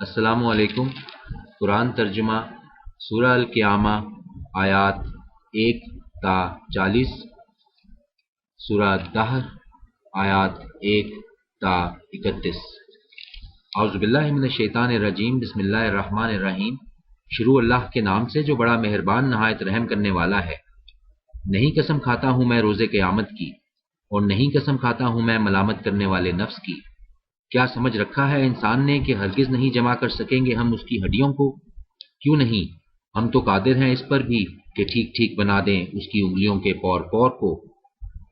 السلام علیکم۔ قرآن ترجمہ سورہ القیامہ آیات 1 تا 40، سورہ الدہر آیات 1 تا 31۔ اعوذ باللہ من الشیطان الرجیم، بسم اللہ الرحمن الرحیم۔ شروع اللہ کے نام سے جو بڑا مہربان نہایت رحم کرنے والا ہے۔ نہیں قسم کھاتا ہوں میں روز قیامت کی، اور نہیں قسم کھاتا ہوں میں ملامت کرنے والے نفس کی۔ کیا سمجھ رکھا ہے انسان نے کہ ہرگز نہیں جمع کر سکیں گے ہم اس کی ہڈیوں کو؟ کیوں نہیں، ہم تو قادر ہیں اس پر بھی کہ ٹھیک ٹھیک بنا دیں اس کی انگلیوں کے پور پور کو۔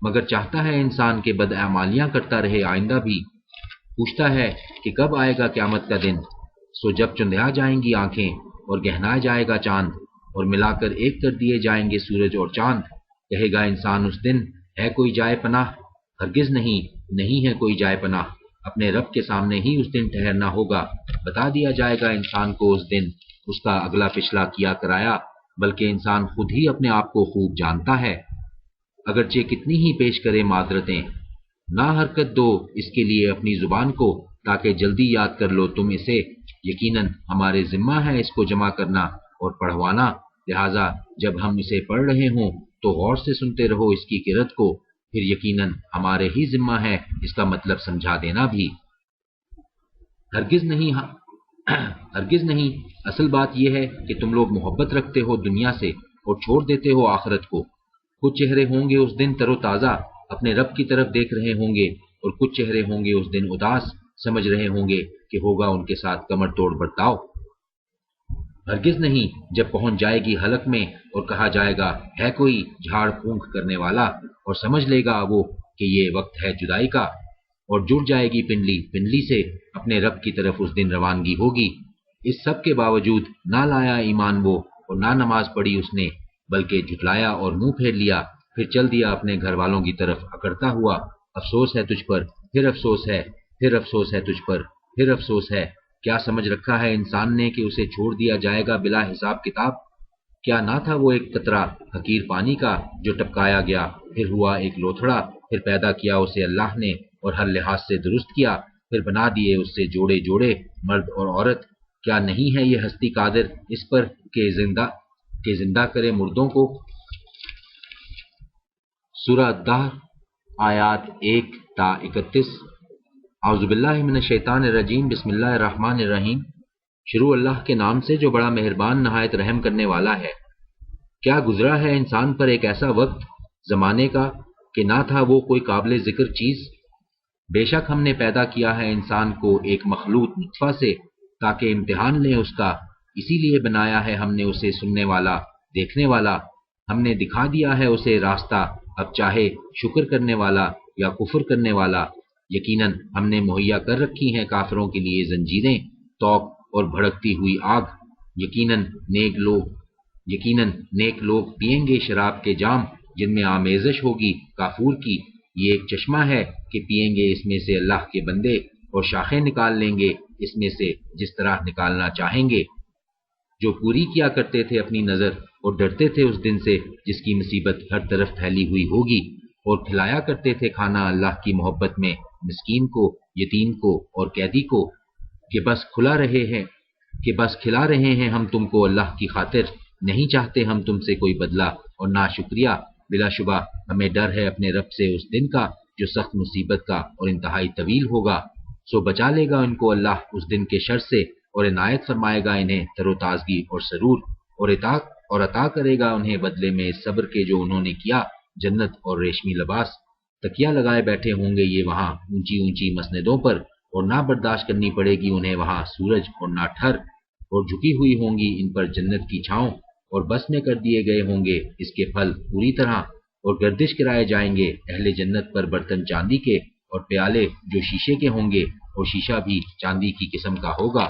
مگر چاہتا ہے انسان کے بداعمالیاں کرتا رہے آئندہ بھی۔ پوچھتا ہے کہ کب آئے گا قیامت کا دن، سو جب چندھیا جائیں گی آنکھیں اور گہنایا جائے گا چاند، اور ملا کر ایک کر دیے جائیں گے سورج اور چاند۔ کہے گا انسان اس دن، ہے کوئی جائے پناہ؟ ہرگز نہیں، نہیں ہے کوئی جائے پناہ۔ اپنے رب کے سامنے ہی اس دن ٹھہرنا ہوگا۔ بتا دیا جائے گا انسان کو اس دن اس کا اگلا پچھلا کیا کرایا، بلکہ انسان خود ہی اپنے آپ کو خوب جانتا ہے۔ اگرچہ کتنی ہی پیش کرے معذرتیں، نہ حرکت دو اس کے لیے اپنی زبان کو، تاکہ جلدی یاد کر لو تم اسے۔ یقیناً ہمارے ذمہ ہے اس کو جمع کرنا اور پڑھوانا، لہٰذا جب ہم اسے پڑھ رہے ہوں تو غور سے سنتے رہو اس کی قرأت کو، پھر یقیناً ہمارے ہی ذمہ ہے اس کا مطلب سمجھا دینا بھی۔ ہرگز نہیں، اصل بات یہ ہے کہ تم لوگ محبت رکھتے ہو دنیا سے اور چھوڑ دیتے ہو آخرت کو۔ کچھ چہرے ہوں گے اس دن تر و تازہ، اپنے رب کی طرف دیکھ رہے ہوں گے، اور کچھ چہرے ہوں گے اس دن اداس، سمجھ رہے ہوں گے کہ ہوگا ان کے ساتھ کمر توڑ برتاؤ۔ ہرگز نہیں، جب پہنچ جائے گی حلق میں اور کہا جائے گا ہے کوئی جھاڑ پھونک کرنے والا، اور سمجھ لے گا وہ کہ یہ وقت ہے جدائی کا، اور جڑ جائے گی پنڈلی سے اپنے رب کی طرف اس دن روانگی ہوگی۔ اس سب کے باوجود نہ لایا ایمان وہ، اور نہ نماز پڑھی اس نے، بلکہ جھٹلایا اور منہ پھیر لیا، پھر چل دیا اپنے گھر والوں کی طرف اکڑتا ہوا۔ افسوس ہے تجھ پر، پھر افسوس ہے، پھر افسوس ہے تجھ پر، پھر افسوس ہے۔ کیا سمجھ رکھا ہے انسان نے کہ اسے چھوڑ دیا جائے گا بلا حساب کتاب؟ کیا نہ تھا وہ ایک قطرہ حقیر پانی کا جو ٹپکایا گیا، پھر ہوا ایک لوتھڑا، پھر پیدا کیا اسے اللہ نے اور ہر لحاظ سے درست کیا، پھر بنا دیے اس سے جوڑے جوڑے مرد اور عورت۔ کیا نہیں ہے یہ ہستی قادر اس پر کہ زندہ کرے مردوں کو؟ سورہ الدہر آیات 1 تا 31۔ اعوذ باللہ من الشیطان الرجیم، بسم اللہ الرحمن الرحیم۔ شروع اللہ کے نام سے جو بڑا مہربان نہایت رحم کرنے والا ہے۔ کیا گزرا ہے انسان پر ایک ایسا وقت زمانے کا کہ نہ تھا وہ کوئی قابل ذکر چیز؟ بے شک ہم نے پیدا کیا ہے انسان کو ایک مخلوط نطفہ سے، تاکہ امتحان لیں اس کا، اسی لیے بنایا ہے ہم نے اسے سننے والا، دیکھنے والا۔ ہم نے دکھا دیا ہے اسے راستہ، اب چاہے شکر کرنے والا یا کفر کرنے والا۔ یقیناً ہم نے مہیا کر رکھی ہیں کافروں کے لیے زنجیریں، توق اور بھڑکتی ہوئی آگ۔ یقیناً نیک لوگ پئیں گے شراب کے جام جن میں آمیزش ہوگی کافور کی۔ یہ ایک چشمہ ہے کہ پئیں گے اس میں سے اللہ کے بندے، اور شاخیں نکال لیں گے اس میں سے جس طرح نکالنا چاہیں گے۔ جو پوری کیا کرتے تھے اپنی نظر اور ڈرتے تھے اس دن سے جس کی مصیبت ہر طرف پھیلی ہوئی ہوگی، اور کھلایا کرتے تھے کھانا اللہ کی محبت میں مسکین کو، یتیم کو اور قیدی کو، کہ بس کھلا رہے ہیں ہم تم کو اللہ کی خاطر، نہیں چاہتے ہم تم سے کوئی بدلہ اور نہ شکریہ۔ بلا شبہ ہمیں ڈر ہے اپنے رب سے اس دن کا جو سخت مصیبت کا اور انتہائی طویل ہوگا۔ سو بچا لے گا ان کو اللہ اس دن کے شر سے، اور عنایت فرمائے گا انہیں تر و تازگی اور سرور، اور عطا کرے گا انہیں بدلے میں اس صبر کے جو انہوں نے کیا، جنت اور ریشمی لباس۔ تکیہ لگائے بیٹھے ہوں گے یہ وہاں اونچی اونچی مسندوں پر، اور نہ برداشت کرنی پڑے گی انہیں وہاں سورج اور نہ ٹھر، اور جھکی ہوئی ہوں گی ان پر جنت کی چھاؤں، اور بس میں کر دیے گئے ہوں گے اس کے پھل پوری طرح، اور گردش کرائے جائیں گے اہل جنت پر برتن چاندی کے، اور پیالے جو شیشے کے ہوں گے، اور شیشہ بھی چاندی کی قسم کا ہوگا،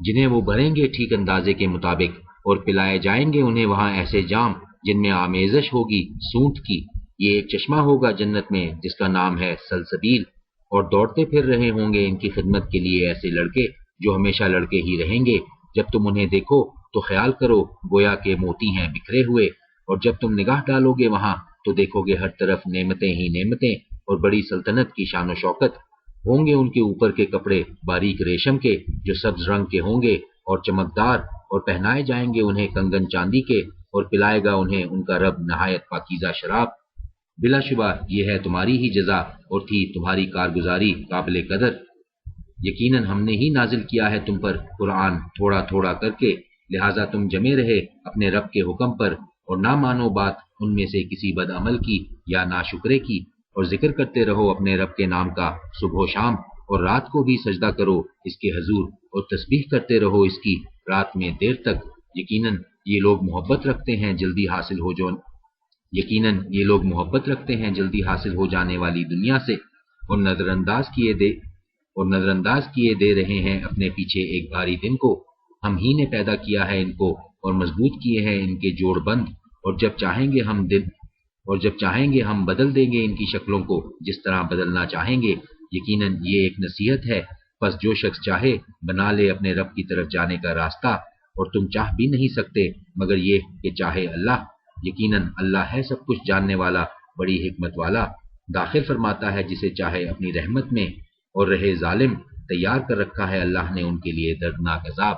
جنہیں وہ بھریں گے ٹھیک اندازے کے مطابق، اور پلائے جائیں گے انہیں وہاں ایسے جام جن میں آمیزش ہوگی سونٹ کی۔ یہ ایک چشمہ ہوگا جنت میں جس کا نام ہے سلسبیل، اور دوڑتے پھر رہے ہوں گے ان کی خدمت کے لیے ایسے لڑکے جو ہمیشہ لڑکے ہی رہیں گے۔ جب تم انہیں دیکھو تو خیال کرو گویا کہ موتی ہیں بکھرے ہوئے، اور جب تم نگاہ ڈالو گے وہاں تو دیکھو گے ہر طرف نعمتیں ہی نعمتیں، اور بڑی سلطنت کی شان و شوکت۔ ہوں گے ان کے اوپر کے کپڑے باریک ریشم کے جو سبز رنگ کے ہوں گے اور چمکدار، اور پہنائے جائیں گے انہیں کنگن چاندی کے، اور پلائے گا انہیں ان کا رب نہایت پاکیزہ شراب۔ بلا شبہ یہ ہے تمہاری ہی جزا اور تھی تمہاری کارگزاری قابل قدر۔ یقیناً ہم نے ہی نازل کیا ہے تم پر قرآن تھوڑا تھوڑا کر کے، لہٰذا تم جمے رہے اپنے رب کے حکم پر، اور نہ مانو بات ان میں سے کسی بد عمل کی یا ناشکرے کی، اور ذکر کرتے رہو اپنے رب کے نام کا صبح و شام، اور رات کو بھی سجدہ کرو اس کے حضور، اور تسبیح کرتے رہو اس کی رات میں دیر تک۔ یقیناً یہ لوگ محبت رکھتے ہیں جلدی حاصل ہو جانے والی دنیا سے، اور نظر انداز کیے دے رہے ہیں اپنے پیچھے ایک بھاری دن کو۔ ہم ہی نے پیدا کیا ہے ان کو اور مضبوط کیے ہیں ان کے جوڑ بند، اور جب چاہیں گے ہم بدل دیں گے ان کی شکلوں کو جس طرح بدلنا چاہیں گے۔ یقیناً یہ ایک نصیحت ہے، پس جو شخص چاہے بنا لے اپنے رب کی طرف جانے کا راستہ، اور تم چاہ بھی نہیں سکتے مگر یہ کہ چاہے اللہ۔ یقیناً اللہ ہے سب کچھ جاننے والا، بڑی حکمت والا۔ داخل فرماتا ہے جسے چاہے اپنی رحمت میں، اور رہے ظالم تیار کر رکھا ہے اللہ نے ان کے لیے دردناک عذاب۔